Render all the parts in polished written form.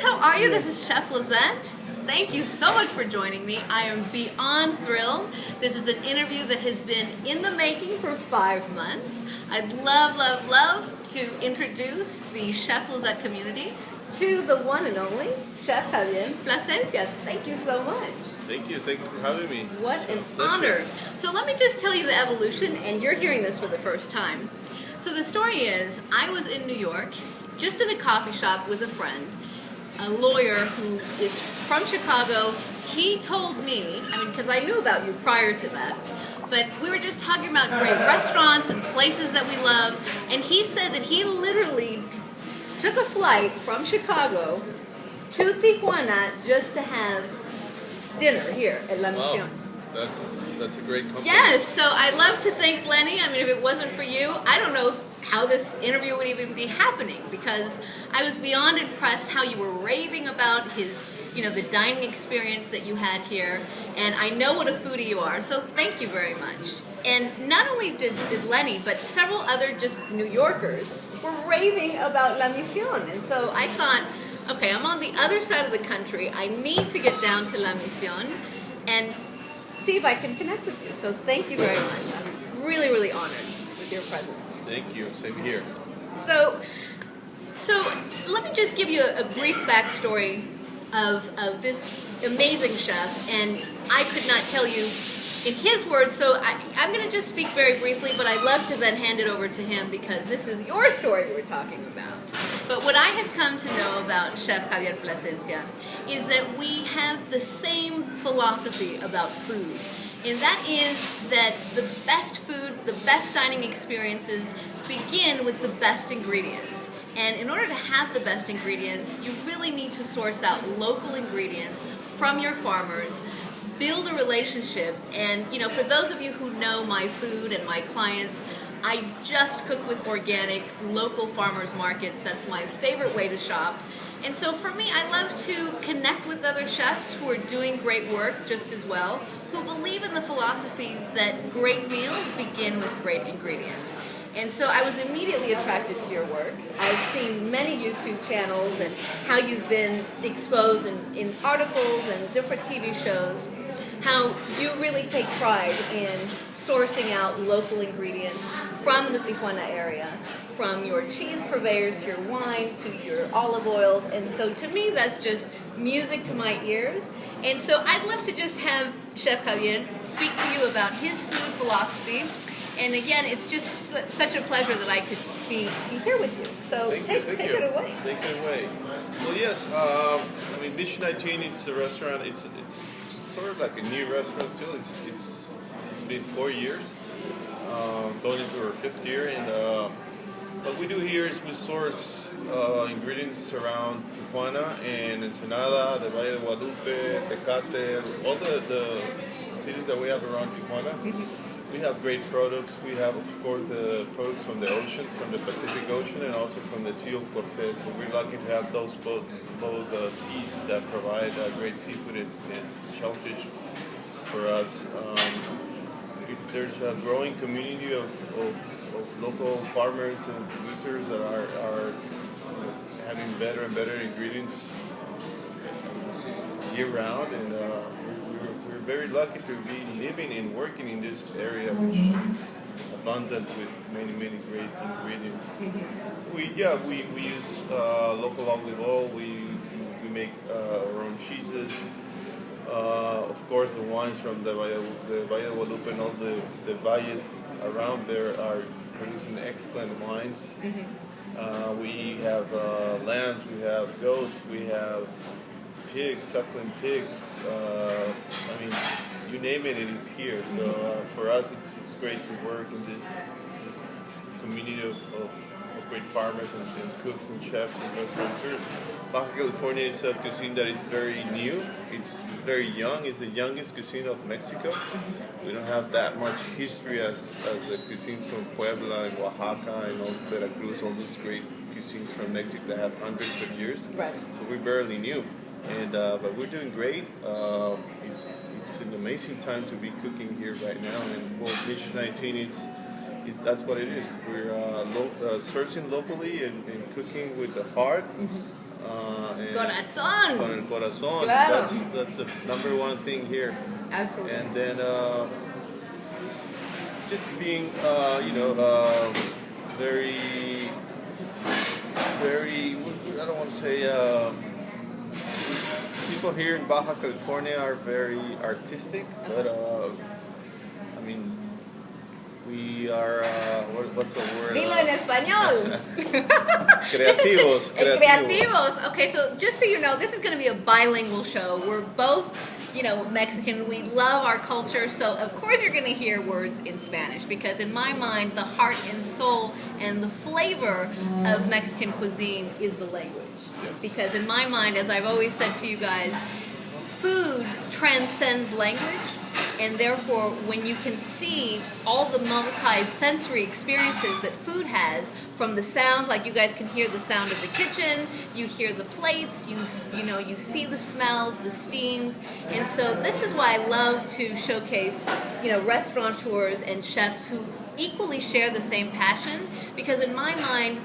how are you? This is Chef Lizette. Thank you so much for joining me. I am beyond thrilled. This is an interview that has been in the making for 5 months. I'd love to introduce the Chef Lizette community to the one and only Chef Javier Plascencia. Thank you so much. Thank you for having me. What an honor. So let me just tell you the evolution, and you're hearing this for the first time. So the story is, I was in New York, just in a coffee shop with a friend, a lawyer who is from Chicago. He told me, because I knew about you prior to that, but we were just talking about great restaurants and places that we love, and he said that he literally took a flight from Chicago to Tijuana just to have dinner here at La Misión. Wow. That's a great company. Yes, so I'd love to thank Lenny. If it wasn't for you, I don't know how this interview would even be happening, because I was beyond impressed how you were raving about his, the dining experience that you had here, and I know what a foodie you are, so thank you very much. And not only did Lenny, but several other just New Yorkers were raving about La Misión, and so I thought, okay, I'm on the other side of the country, I need to get down to La Misión and see if I can connect with you, so thank you very much. I'm really honored with your presence. Thank you. Same here. So let me just give you a brief backstory of this amazing chef, and I could not tell you in his words, so I'm going to just speak very briefly, but I'd love to then hand it over to him, because this is your story we're talking about. But what I have come to know about Chef Javier Plascencia is that we have the same philosophy about food. And that is that the best food, the best dining experiences begin with the best ingredients. And in order to have the best ingredients, you really need to source out local ingredients from your farmers, build a relationship. And for those of you who know my food and my clients, I just cook with organic, local farmers markets. That's my favorite way to shop. And so for me, I love to connect with other chefs who are doing great work just as well, who believe in the philosophy that great meals begin with great ingredients. And so I was immediately attracted to your work. I've seen many YouTube channels and how you've been exposed in articles and different TV shows, how you really take pride in sourcing out local ingredients from the Tijuana area, from your cheese purveyors to your wine to your olive oils. And so to me, that's just music to my ears. And so I'd love to just have Chef Javier speak to you about his food philosophy. And again, it's just such a pleasure that I could be here with you. So take it away. Take it away. Well, yes, Mission 19, it's a restaurant. It's sort of like a new restaurant still. It's been 4 years, going into our 5th year, and what we do here is we source ingredients around Tijuana and Ensenada, the Valle de Guadalupe, Tecate, all the cities that we have around Tijuana. We have great products. We have, of course, the products from the ocean, from the Pacific Ocean, and also from the Sea of Cortez. So we're lucky to have those both seas that provide great seafood and shellfish for us. There's a growing community of local farmers and producers that are having better and better ingredients year-round, and we're very lucky to be living and working in this area, which is abundant with many great ingredients. So we use local olive oil. We make our own cheeses. Of course, the wines from the Valle de Guadalupe and all the valles around there are producing excellent wines. We have lambs, we have goats, we have pigs, suckling pigs. You name it, it's here. So for us, it's great to work in this community of great farmers and cooks and chefs and restaurateurs. Baja California is a cuisine that is very new. It's very young. It's the youngest cuisine of Mexico. We don't have that much history as the cuisines from Puebla and Oaxaca and all Veracruz, all these great cuisines from Mexico that have hundreds of years. Right. So we're barely new. And but we're doing great. It's an amazing time to be cooking here right now. And Mission 19 that's what it is. We're sourcing locally and cooking with the heart. and Corazón. Con el corazón. Claro. That's the number one thing here. Absolutely. And then just being, very, very, I don't want to say, people here in Baja California are very artistic, but I mean, we are, what's the word? Dilo en español. Creativos. Creativos. Okay, so just so you know, this is going to be a bilingual show. We're both, Mexican. We love our culture, so of course you're going to hear words in Spanish because in my mind, the heart and soul and the flavor of Mexican cuisine is the language. Yes. Because in my mind, as I've always said to you guys, food transcends language, and therefore when you can see all the multi-sensory experiences that food has, from the sounds, like you guys can hear the sound of the kitchen, you hear the plates, you see the smells, the steams, and so this is why I love to showcase, restaurateurs and chefs who equally share the same passion, because in my mind,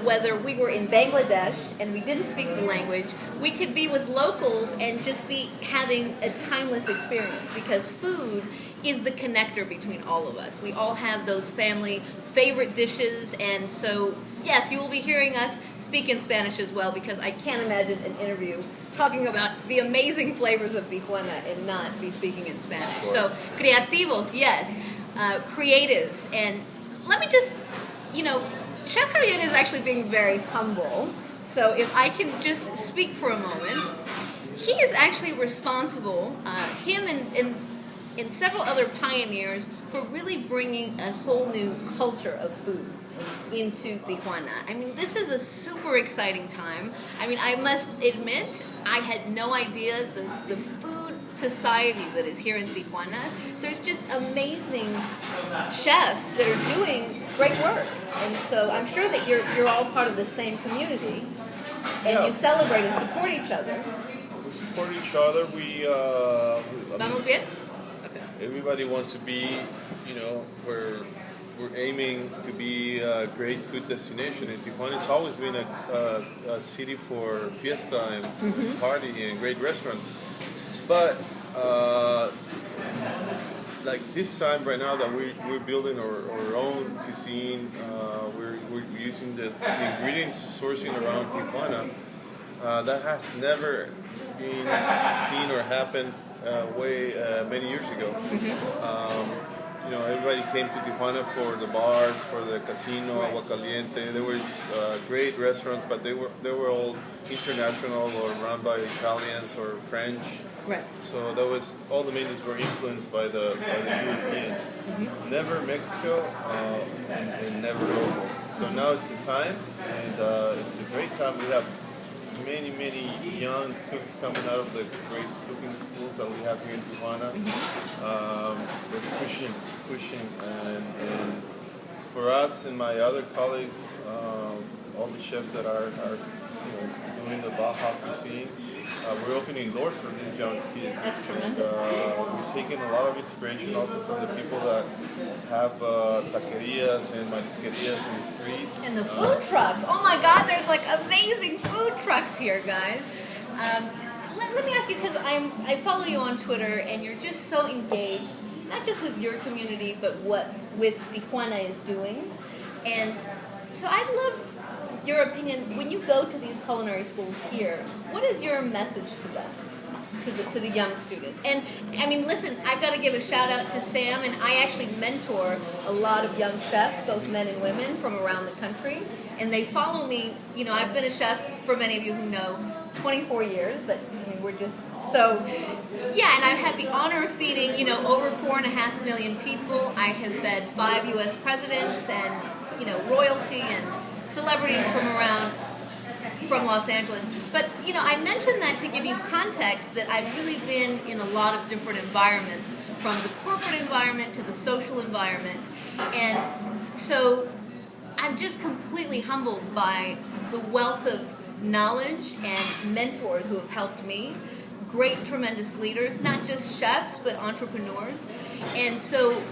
whether we were in Bangladesh and we didn't speak the language, we could be with locals and just be having a timeless experience because food is the connector between all of us. We all have those family favorite dishes, and so, yes, you will be hearing us speak in Spanish as well because I can't imagine an interview talking about the amazing flavors of Tijuana and not be speaking in Spanish. So, creativos, yes, creatives, and let me just, Chef Javier is actually being very humble, so if I can just speak for a moment, he is actually responsible, him and several other pioneers, for really bringing a whole new culture of food into Tijuana. I mean, this is a super exciting time. I mean, I must admit, I had no idea the food society that is here in Tijuana. There's just amazing chefs that are doing great work, and so I'm sure that you're all part of the same community, and you celebrate and support each other. We support each other. Vamos bien? Okay. Everybody wants to be, we're aiming to be a great food destination. In Tijuana, it's always been a city for fiesta and party and great restaurants. But like this time right now that we're building our own cuisine, we're using the ingredients sourcing around Tijuana. That has never been seen or happened many years ago. Everybody came to Tijuana for the bars, for the casino, Agua Caliente. There was great restaurants, but they were all international or run by Italians or French. Right. So that was all the menus were influenced by the Europeans. Never Mexico and never local. So now it's a time, and it's a great time. We have many young cooks coming out of the great cooking schools that we have here in Tijuana. They're pushing, and for us and my other colleagues, all the chefs that are doing the Baja cuisine, we're opening doors for these young kids. That's tremendous. We're taking a lot of inspiration also from the people that have taquerias and marisquerias in the street. And the food trucks. Oh my God, there's like amazing food trucks here, guys. Let me ask you, because I follow you on Twitter, and you're just so engaged, not just with your community, but what Tijuana is doing. And so I'd love your opinion. When you go to these culinary schools here, what is your message to them, to the young students? And I mean, listen, I've got to give a shout out to Sam, and I actually mentor a lot of young chefs, both men and women, from around the country, and they follow me. I've been a chef, for many of you who know, 24 years, but we're just so, yeah, and I've had the honor of feeding, over 4.5 million people. I have fed 5 U.S. presidents and, royalty and celebrities from Los Angeles. But, I mentioned that to give you context that I've really been in a lot of different environments, from the corporate environment to the social environment. And so I'm just completely humbled by the wealth of knowledge and mentors who have helped me. Great, tremendous leaders, not just chefs, but entrepreneurs. And so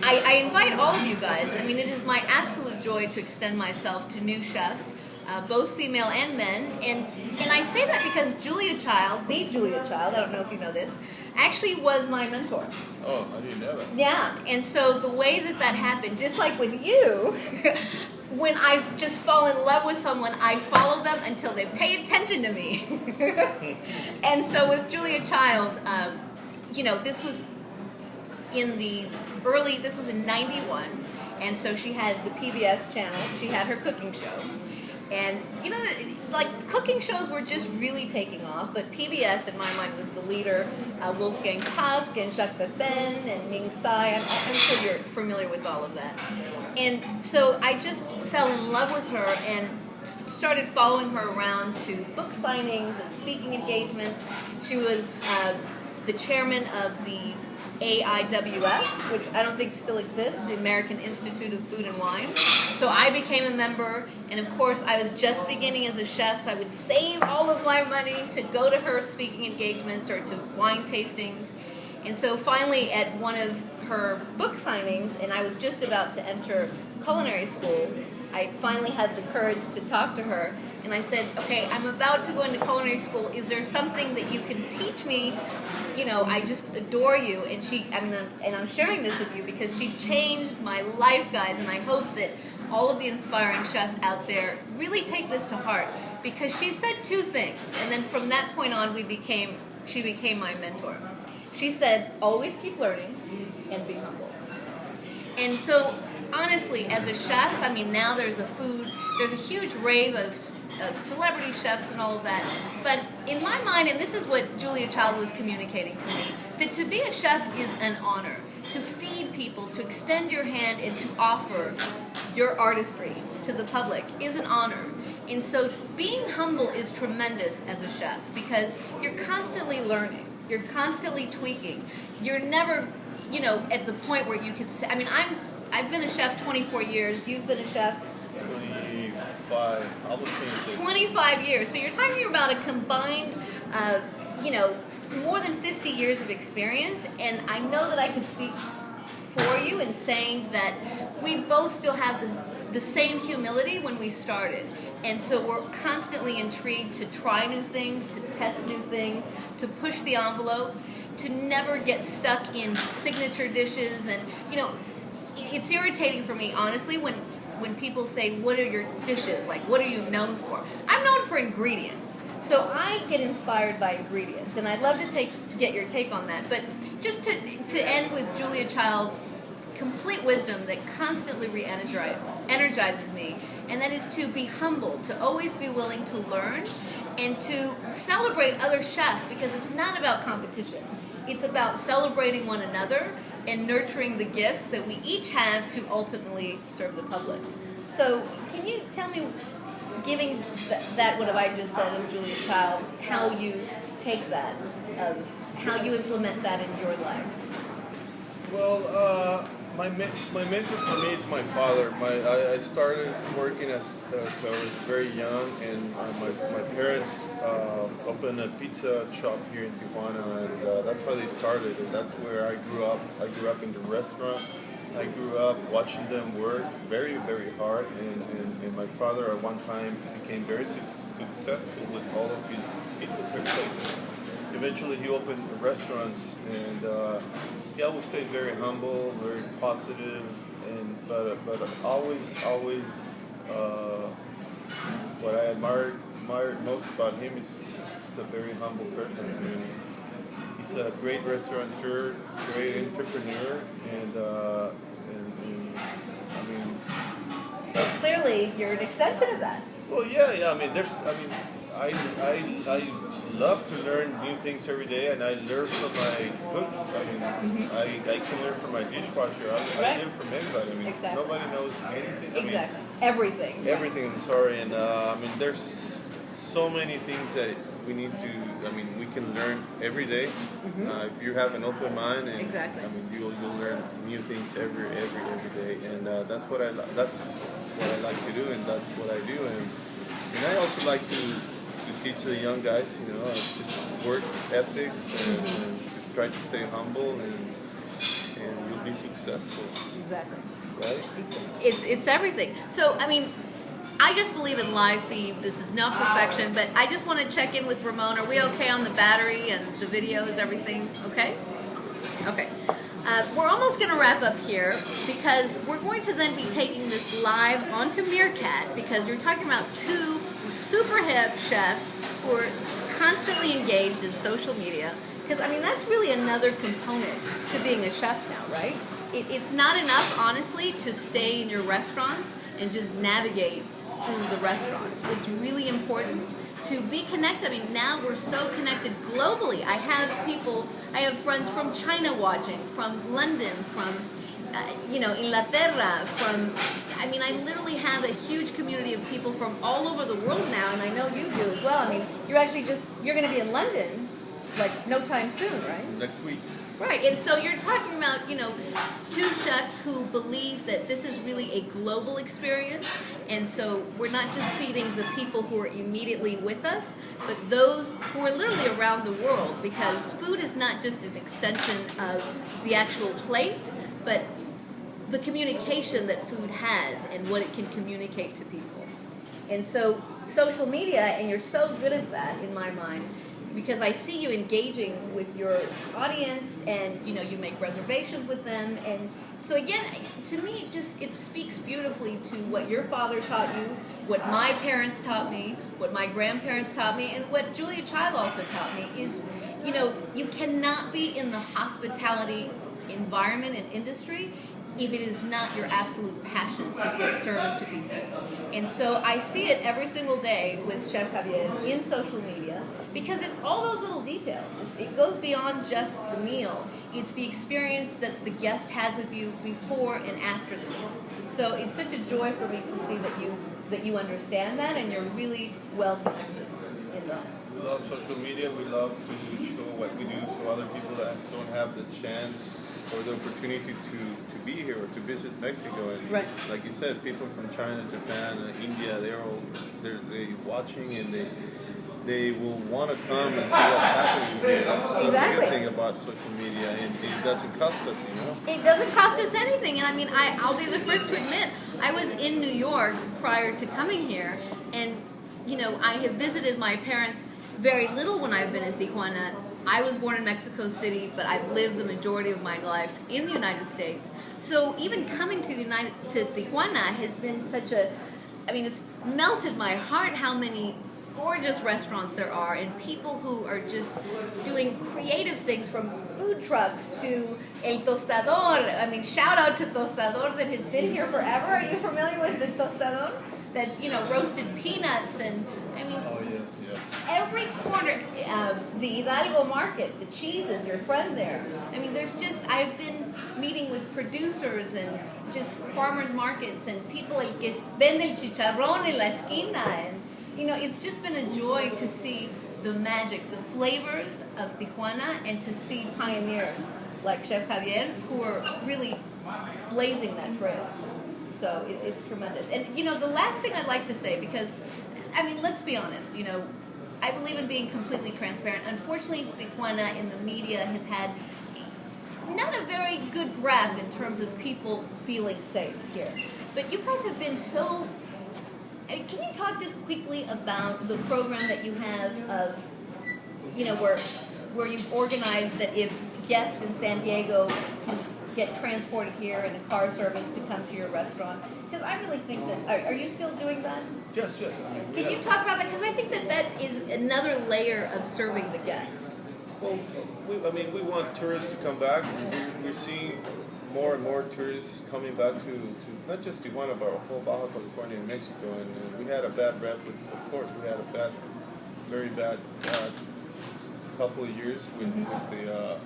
I invite all of you guys. I mean, it is my absolute joy to extend myself to new chefs both female and men. And I say that because Julia Child, the Julia Child, I don't know if you know this, actually was my mentor. Oh, I didn't know that. Yeah, and so the way that happened, just like with you, when I just fall in love with someone, I follow them until they pay attention to me. And so with Julia Child, this was this was in 91, and so she had the PBS channel, she had her cooking show. And, cooking shows were just really taking off, but PBS, in my mind, was the leader. Wolfgang Puck and Jacques Pepin and Ming Tsai. I'm sure you're familiar with all of that. And so I just fell in love with her and started following her around to book signings and speaking engagements. She was the chairman of the AIWF, which I don't think still exists, the American Institute of Food and Wine. So I became a member, and of course I was just beginning as a chef, so I would save all of my money to go to her speaking engagements or to wine tastings. And so finally at one of her book signings, and I was just about to enter culinary school, I finally had the courage to talk to her, and I said, okay, I'm about to go into culinary school. Is there something that you can teach me? I just adore you. And I'm sharing this with you because she changed my life, guys, and I hope that all of the inspiring chefs out there really take this to heart, because she said two things, and then from that point on she became my mentor. She said, always keep learning and be humble. And so honestly, as a chef, now there's a huge rave of celebrity chefs and all of that. But in my mind, and this is what Julia Child was communicating to me, that to be a chef is an honor. To feed people, to extend your hand, and to offer your artistry to the public is an honor. And so being humble is tremendous as a chef, because you're constantly learning. You're constantly tweaking. You're never, at the point where you could say, I've been a chef 24 years. You've been a chef? 25, almost 26. 25 years. So you're talking about a combined, more than 50 years of experience. And I know that I can speak for you in saying that we both still have the same humility when we started. And so we're constantly intrigued to try new things, to test new things, to push the envelope, to never get stuck in signature dishes. And, it's irritating for me, honestly, when people say, what are your dishes? Like, what are you known for? I'm known for ingredients. So I get inspired by ingredients, and I'd love to get your take on that. But just to end with Julia Child's complete wisdom that constantly energizes me, and that is to be humble, to always be willing to learn, and to celebrate other chefs, because it's not about competition. It's about celebrating one another and nurturing the gifts that we each have to ultimately serve the public. So can you tell me, giving that what have I just said of Julia Child, how you take that, of how you implement that in your life? Well, my mentor for me is my father. I started working so I was very young, and my parents opened a pizza shop here in Tijuana, and that's how they started, and that's where I grew up. I grew up in the restaurant. I grew up watching them work very, very hard, and my father at one time became very successful with all of his pizza places. Eventually he opened restaurants, and we stayed very humble, very positive, but always what I admired most about him is he's just a very humble person. He's a great restaurateur, great entrepreneur, and clearly you're an extension of that. Well, yeah. I love to learn new things every day, and I learn from my cooks. I can learn from my dishwasher. I learn from everybody. Exactly. Nobody knows anything. Exactly. Everything. Everything. I'm sorry, and there's so many things that we need to. We can learn every day. If you have an open mind, and exactly. You'll learn new things every day, and that's what I like to do, and that's what I do, and I also like to teach the young guys, just work ethics and try to stay humble, and you'll be successful. Exactly. Right? It's everything. So, I just believe in live feed. This is not perfection, but I just want to check in with Ramon. Are we okay on the battery and the video? Is everything okay? Okay. We're almost going to wrap up here because we're going to then be taking this live onto Meerkat because you're talking about two super hip chefs who are constantly engaged in social media. Because, I mean, that's really another component to being a chef now, right? It's not enough, honestly, to stay in your restaurants and just navigate through the restaurants. It's really important to be connected. I mean, now we're so connected globally. I have friends from China watching, from London, from, Inglaterra, I literally have a huge community of people from all over the world now, and I know you do as well. I mean, you're going to be in London, like, no time soon, right? Next week. Right, and so you're talking about, two chefs who believe that this is really a global experience, and so we're not just feeding the people who are immediately with us, but those who are literally around the world, because food is not just an extension of the actual plate, but the communication that food has and what it can communicate to people. And so social media, and you're so good at that in my mind, because I see you engaging with your audience, and you make reservations with them, and so again, to me, it speaks beautifully to what your father taught you, what my parents taught me, what my grandparents taught me, and what Julia Child also taught me is, you cannot be in the hospitality environment and industry if it is not your absolute passion to be of service to people. And so I see it every single day with Chef Javier in social media, because it's all those little details. It goes beyond just the meal. It's the experience that the guest has with you before and after the meal. So it's such a joy for me to see that you understand that, and you're really well connected in that. We love social media. We love to show what we do to other people that don't have the chance or the opportunity to be here or to visit Mexico. And right. Like you said, people from China, Japan, India, they're watching, and they will want to come and see what's happening here. That's exactly. a good thing about social media, and it doesn't cost us, It doesn't cost us anything, and I mean, I'll be the first to admit, I was in New York prior to coming here, and I have visited my parents very little when I've been in Tijuana. I was born in Mexico City, but I've lived the majority of my life in the United States. So even coming to Tijuana has been it's melted my heart how many gorgeous restaurants there are, and people who are just doing creative things, from food trucks to El Tostador. I mean, shout out to Tostador that has been here forever. Are you familiar with the Tostador? That's, roasted peanuts, and Oh, yes. every corner, the Hidalgo market, the cheeses, your friend there. I've been meeting with producers and just farmers markets and people like que vende el chicharrón en la esquina, and it's just been a joy to see the magic, the flavors of Tijuana, and to see pioneers like Chef Javier who are really blazing that trail. So it's tremendous. And, the last thing I'd like to say, because, let's be honest, I believe in being completely transparent. Unfortunately, Tijuana in the media has had not a very good rap in terms of people feeling safe here. But you guys have been so... Can you talk just quickly about the program that you have of, where you've organized that if guests in San Diego can get transported here in a car service to come to your restaurant? Because I really think that... Are you still doing that? Yes. Can you talk about that? Because I think that is another layer of serving the guest. Well, we want tourists to come back. We're seeing more and more tourists coming back to not just Tijuana, but whole Baja California and Mexico. And we had a bad rep we had a very bad couple of years with the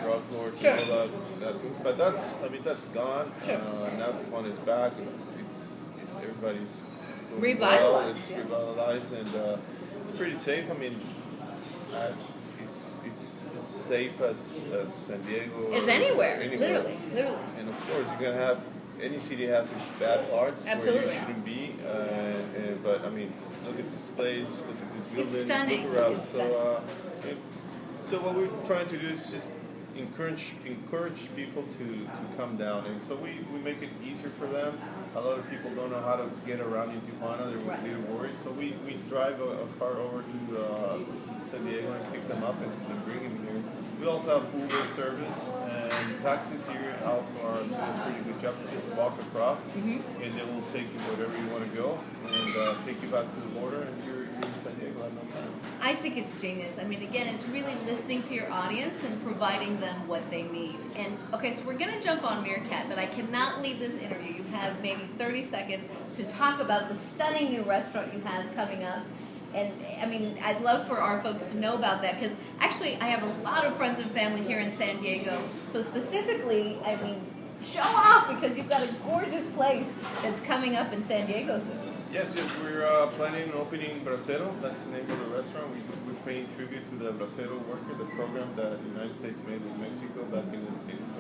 drug lords sure. and all that things. But that's gone. Sure. Now Tijuana is back. It's everybody's still revitalized. Well. It's revitalized, and it's pretty safe. It's as safe as San Diego. As anywhere. Literally. And of course, you're gonna have any city has its bad parts Absolutely. where you shouldn't be. But look at this place. Look at this building. It's stunning. Look around. It's stunning. So what we're trying to do is just encourage people to come down, and so we make it easier for them. A lot of people don't know how to get around in Tijuana. They're a little worried. So we drive a car over to San Diego and pick them up and bring them here. We also have Uber service, and taxis here also are doing a pretty good job. You just walk across, and they will take you wherever you want to go and take you back to the border, and you're in San Diego at no time. I think it's genius. I mean, again, it's really listening to your audience and providing them what they need. And okay, so we're going to jump on Meerkat, but I cannot leave this interview. You have maybe 30 seconds to talk about the stunning new restaurant you have coming up. And I mean, I'd love for our folks to know about that, because actually I have a lot of friends and family here in San Diego. So specifically, I mean, show off, because you've got a gorgeous place that's coming up in San Diego soon. Yes, we're planning on opening Bracero. That's the name of the restaurant. We're paying tribute to the Bracero worker, the program that the United States made with Mexico back in the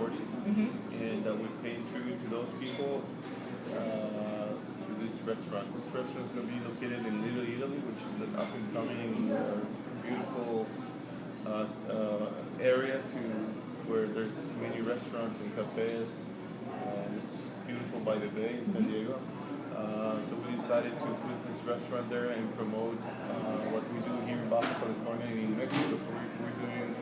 40s. And we're paying tribute to those people through this restaurant. This restaurant is going to be located in Little Italy, which is an up-and-coming, beautiful area where there's many restaurants and cafes. It's just beautiful by the bay in San Diego. So we decided to put this restaurant there and promote what we do here in Baja California and in Mexico. So we're doing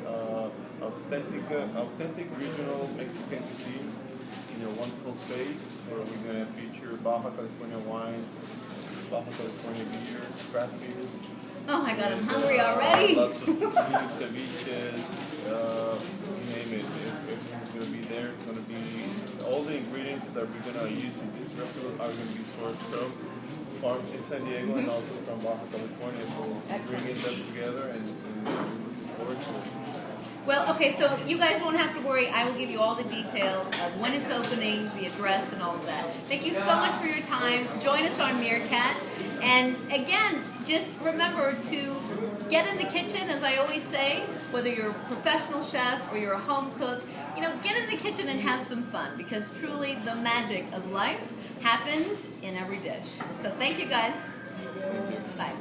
authentic regional Mexican cuisine in a wonderful space where we're going to feature Baja California wines, Baja California beers, craft beers. Oh my God, I'm hungry already. Lots of food, ceviches, you name it. Everything's going to be there. It's going to be all the ingredients that we're going to use in this restaurant are going to be sourced from farms in San Diego and also from Baja California. So we're bringing them together and we're looking forward to it. Well, okay, so you guys won't have to worry. I will give you all the details of when it's opening, the address, and all of that. Thank you so much for your time. Join us on Meerkat. And again, just remember to get in the kitchen, as I always say, whether you're a professional chef or you're a home cook, get in the kitchen and have some fun, because truly the magic of life happens in every dish. So thank you guys. Thank you. Bye.